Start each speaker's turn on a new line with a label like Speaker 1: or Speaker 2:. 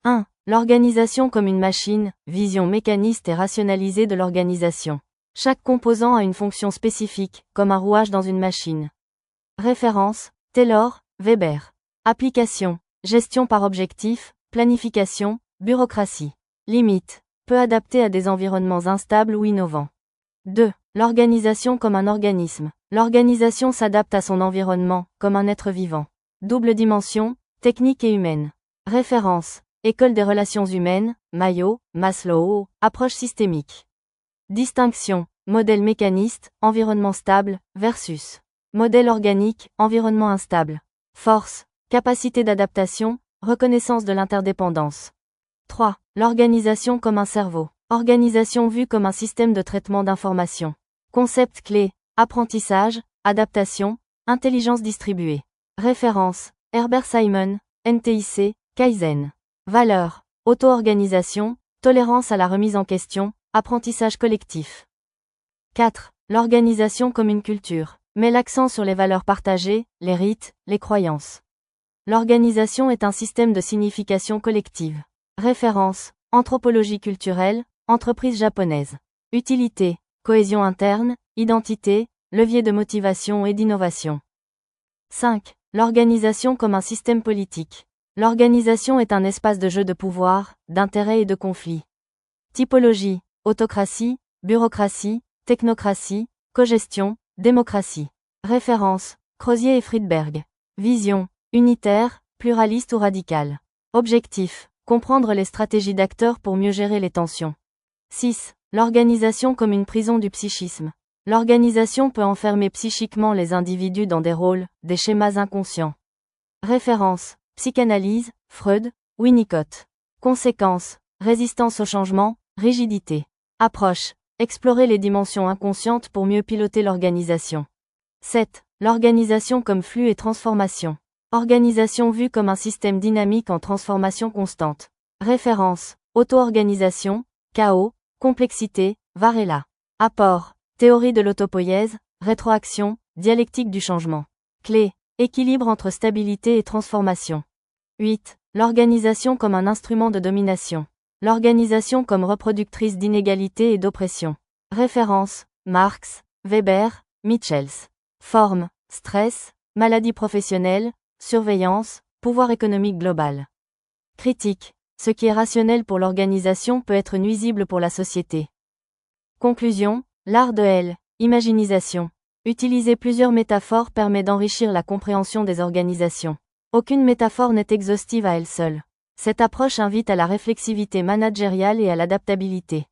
Speaker 1: 1. L'organisation comme une machine, vision mécaniste et rationalisée de l'organisation. Chaque composant a une fonction spécifique, comme un rouage dans une machine. Référence, Taylor, Weber. Application, gestion par objectif, planification, bureaucratie. Limite, peu adapté à des environnements instables ou innovants. 2. L'organisation comme un organisme. L'organisation s'adapte à son environnement, comme un être vivant. Double dimension, technique et humaine. Référence, École des relations humaines, Mayo, Maslow, approche systémique. Distinction, modèle mécaniste, environnement stable, versus modèle organique, environnement instable. Force, capacité d'adaptation, reconnaissance de l'interdépendance. 3. L'organisation comme un cerveau. Organisation vue comme un système de traitement d'informations. Concept clé, apprentissage, adaptation, intelligence distribuée. Référence, Herbert Simon, NTIC, Kaizen. Valeurs, auto-organisation, tolérance à la remise en question, apprentissage collectif. 4. L'organisation comme une culture. Met l'accent sur les valeurs partagées, les rites, les croyances. L'organisation est un système de signification collective. Référence, anthropologie culturelle, entreprise japonaise. Utilité, cohésion interne, identité, levier de motivation et d'innovation. 5. L'organisation comme un système politique. L'organisation est un espace de jeu de pouvoir, d'intérêt et de conflit. Typologie, autocratie, bureaucratie, technocratie, cogestion, démocratie. Référence, Crozier et Friedberg. Vision, unitaire, pluraliste ou radicale. Objectif, comprendre les stratégies d'acteurs pour mieux gérer les tensions. 6. L'organisation comme une prison du psychisme. L'organisation peut enfermer psychiquement les individus dans des rôles, des schémas inconscients. Référence, psychanalyse, Freud, Winnicott. Conséquences, résistance au changement, rigidité. Approche, explorer les dimensions inconscientes pour mieux piloter l'organisation. 7. L'organisation comme flux et transformation. Organisation vue comme un système dynamique en transformation constante. Référence, auto-organisation, chaos, complexité, Varela. Apport, théorie de l'autopoïèse, rétroaction, dialectique du changement. Clé, équilibre entre stabilité et transformation. 8. L'organisation comme un instrument de domination. L'organisation comme reproductrice d'inégalités et d'oppression. Référence, Marx, Weber, Michels. Forme, stress, maladie professionnelle, surveillance, pouvoir économique global. Critique, ce qui est rationnel pour l'organisation peut être nuisible pour la société. Conclusion, l'art de l'imaginisation. Utiliser plusieurs métaphores permet d'enrichir la compréhension des organisations. Aucune métaphore n'est exhaustive à elle seule. Cette approche invite à la réflexivité managériale et à l'adaptabilité.